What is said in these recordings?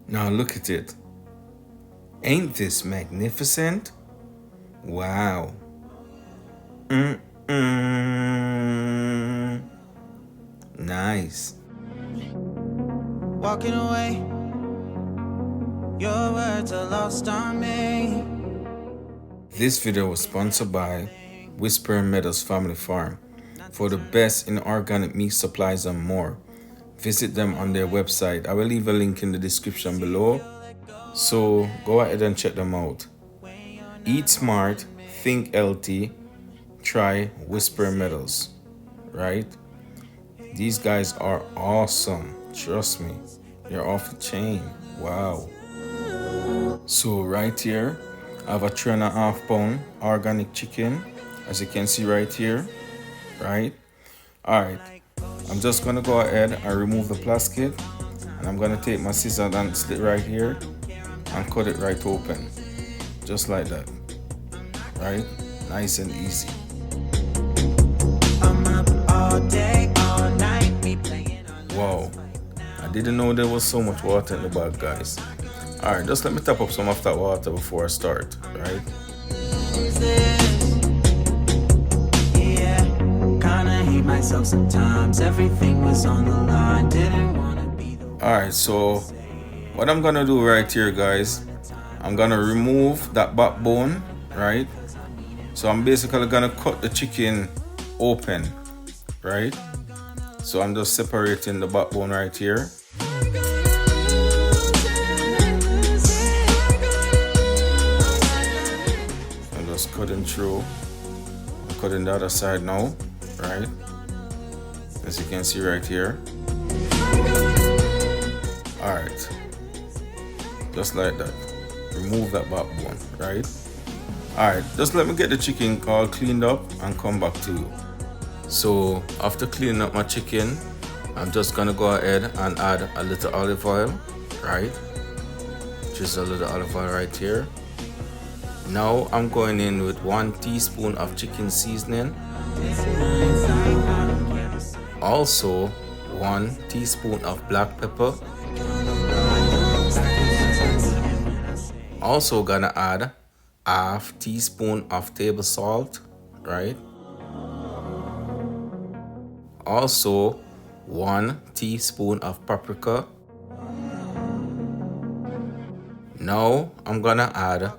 Now look at it. Ain't this magnificent? Wow. Nice. Walking away, your words are lost on me. This video was sponsored by Whisper Meadows Family Farm. For the best in organic meat supplies and more, visit them on their website. I will leave a link in the description below, so go ahead and check them out. Eat smart, think healthy, try Whisper Meadows, right? These guys are awesome, trust me. They're off the chain, wow. So right here, I have a 3.5 pound organic chicken, as you can see right here, right? All right, I'm just gonna go ahead and remove the plastic, and I'm gonna take my scissors and slit right here and cut it right open, just like that, right? Nice and easy. I'm up all day, all night, me playing on. Wow, I didn't know there was so much water in the bag, guys. All right, just let me top up some of that water before I start, right? Yeah, kinda hate myself sometimes. Everything was on the line, didn't wanna be the one. All right, so what I'm gonna do right here, guys, I'm gonna remove that backbone, right? So I'm basically gonna cut the chicken open, right? So I'm just separating the backbone right here. I'm just cutting through. I'm cutting the other side now, right? As you can see right here. All right, just like that. Remove that backbone, right? All right, just let me get the chicken all cleaned up and come back to you. So after cleaning up my chicken, I'm just gonna go ahead and add a little olive oil, right? Just a little olive oil right here. Now I'm going in with 1 teaspoon of chicken seasoning. Also 1 teaspoon of black pepper. Also gonna add 1/2 teaspoon of table salt, right? Also 1 teaspoon of paprika. Now I'm gonna add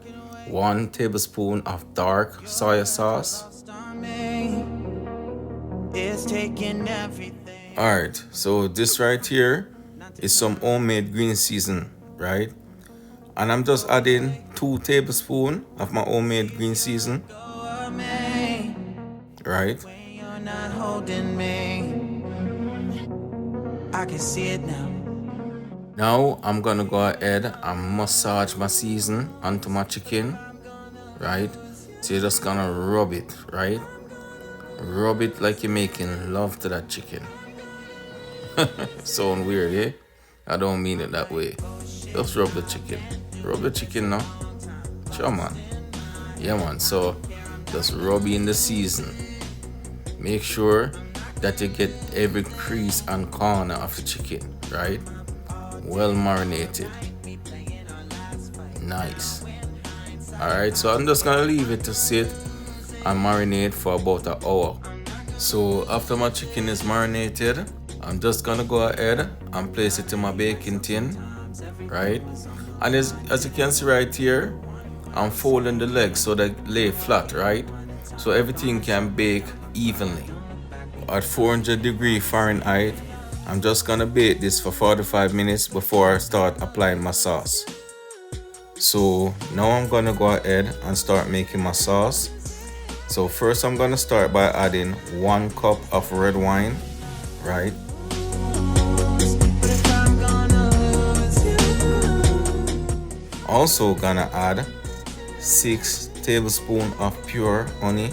1 tablespoon of dark soy sauce. It's taking everything. Alright, so this right here is some homemade green season, right? And I'm just adding 2 tablespoons of my homemade green season, right? You're not holding me. I can see it now. Now I'm gonna go ahead and massage my season onto my chicken, right? So you're just gonna rub it, right? Rub it like you're making love to that chicken. Sound weird, eh? I don't mean it that way. Just rub the chicken. Rub the chicken now. Sure, man. Yeah, man. So just rub in the season. Make sure that you get every crease and corner of the chicken, right? Well marinated. Nice. Alright, so I'm just gonna leave it to sit and marinate for about an hour. So after my chicken is marinated, I'm just gonna go ahead and place it in my baking tin, right? And as you can see right here, I'm folding the legs so they lay flat, right? So everything can bake evenly. At 400 degrees Fahrenheit, I'm just gonna bake this for 45 minutes before I start applying my sauce. So now I'm gonna go ahead and start making my sauce. So first I'm gonna start by adding 1 cup of red wine, right? Also gonna add 6 tablespoons of pure honey.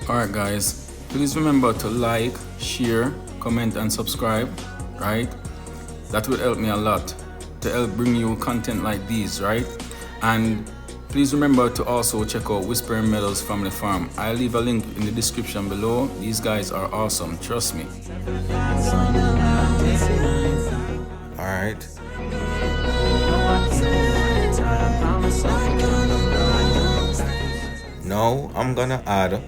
Alright guys, please remember to like, share, comment and subscribe, right? That would help me a lot to help bring you content like these, right? And please remember to also check out Whisper Meadows Family Farm. I'll leave a link in the description below. These guys are awesome, trust me. Alright. Now I'm gonna add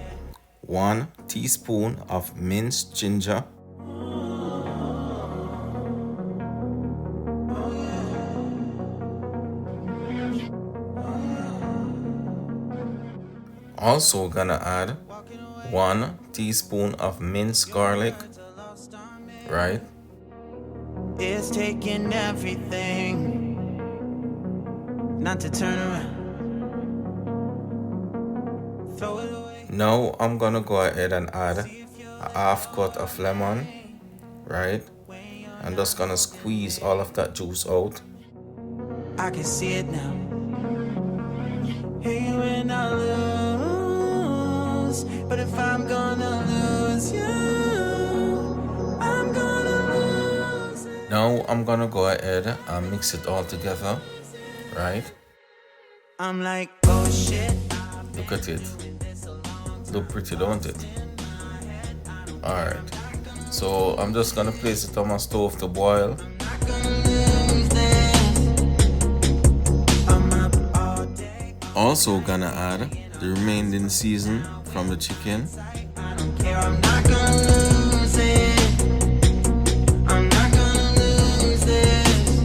1 teaspoon of minced ginger, also gonna add 1 teaspoon of minced garlic, right? It's taking everything not to turn around. Throw it away. Now I'm gonna go ahead and add a half cut of lemon, right? I'm just gonna squeeze all of that juice out. I can see it now. Hey, when I lose, but if I'm gonna lose you, I'm gonna lose it. Now I'm gonna go ahead and mix it all together, right? I'm like, oh shit. Look at it. Look pretty, don't it? Alright. So I'm just gonna place it on my stove to boil. Also gonna add the remaining season from the chicken. I don't care, I'm not gonna lose it. I'm not gonna lose this.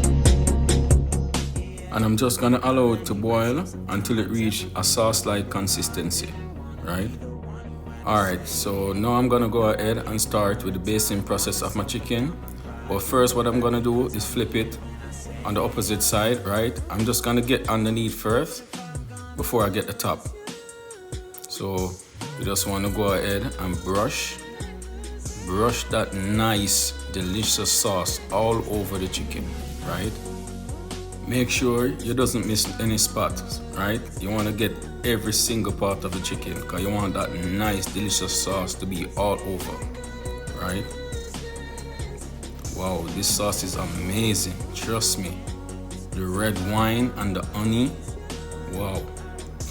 And I'm just gonna allow it to boil until it reaches a sauce-like consistency, right? Alright, so now I'm gonna go ahead and start with the basting process of my chicken. But first what I'm gonna do is flip it on the opposite side, right? I'm just gonna get underneath first before I get the top. So you just wanna go ahead and brush that nice, delicious sauce all over the chicken, right? Make sure you doesn't miss any spots, right? You want to get every single part of the chicken because you want that nice, delicious sauce to be all over, right? Wow, this sauce is amazing, trust me. The red wine and the honey, wow,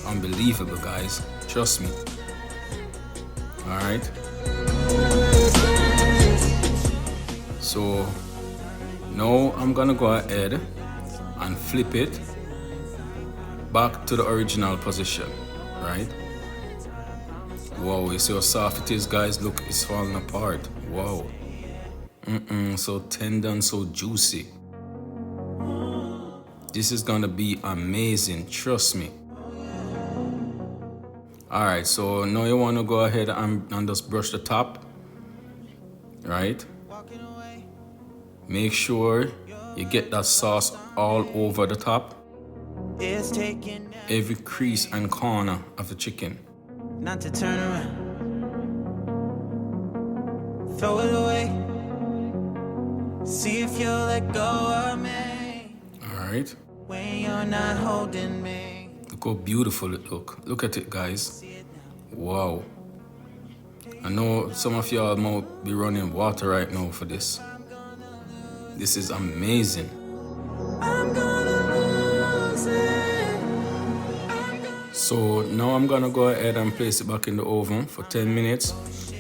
unbelievable, guys, trust me. All right. So now I'm gonna go ahead and flip it back to the original position, right? Wow, you see how soft it is, guys? Look, it's falling apart. Wow. So tender and so juicy. This is gonna be amazing, trust me. Alright, so now you wanna go ahead and just brush the top, right? Make sure you get that sauce all over the top, It's taking every crease and corner of the chicken. not to turn around. Throw it away. See if you'll let go of me Alright, when you're not holding me. look how beautiful it look. Look at it, guys. Wow. I know some of y'all might be running water right now for this. This is amazing. I'm gonna lose it. So now I'm gonna go ahead and place it back in the oven for 10 minutes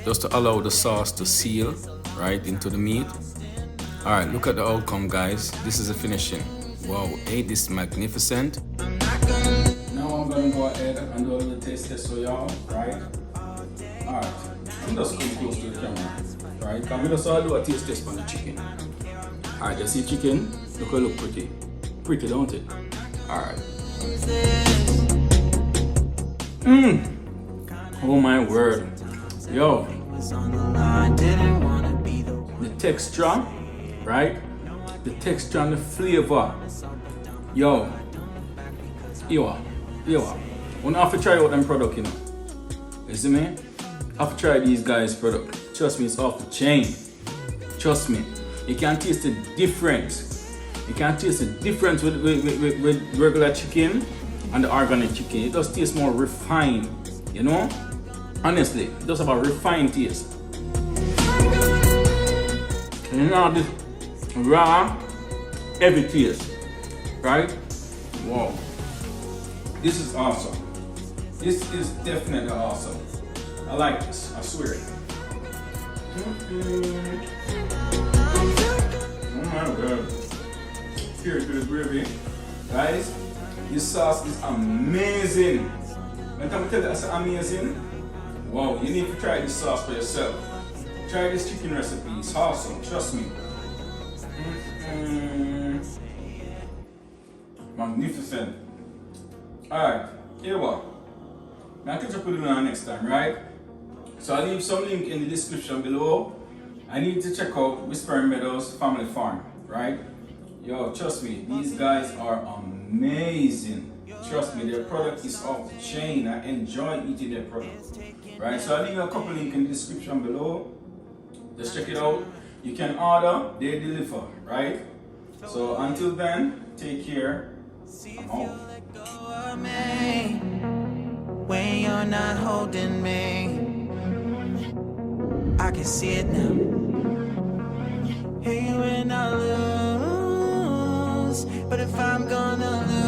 just to allow the sauce to seal right into the meat. Alright, look at the outcome, guys. This is the finishing. Wow, ain't this magnificent? Now I'm gonna go ahead and do a little taste test for y'all, right? Alright, I'm just come close to the camera, right? Because we just do a taste test on the chicken. Alright, you see chicken? Look how it look pretty. Pretty, don't it? Alright. Oh my word. Yo. The texture, right? The texture and the flavor. Yo. Yo. We have to try out them product, you know. You see me? I have to try these guys' product. Trust me, it's off the chain. Trust me. You can taste the difference. You can taste the difference with regular chicken and the organic chicken. It does taste more refined, you know? Honestly, it does have a refined taste. And you know this raw, heavy taste, right? Wow. This is awesome. This is definitely awesome. I like this, I swear it. Oh my god. Here's the gravy. Guys, this sauce is amazing. When I tell you that's amazing, wow, you need to try this sauce for yourself. Try this chicken recipe, it's awesome, trust me. Magnificent. Alright, here what? Now catch up with you next time, right? So I'll leave some link in the description below. I need to check out Whispering Meadows Family Farm, right? Yo, trust me, these guys are amazing. Trust me, their product is off the chain. I enjoy eating their product, right? So I'll leave a couple links in the description below. Just check it out. You can order, they deliver, right? So until then, take care. I'm out. When you're not holding me, I can see it now. Hey, when I lose, but if I'm gonna lose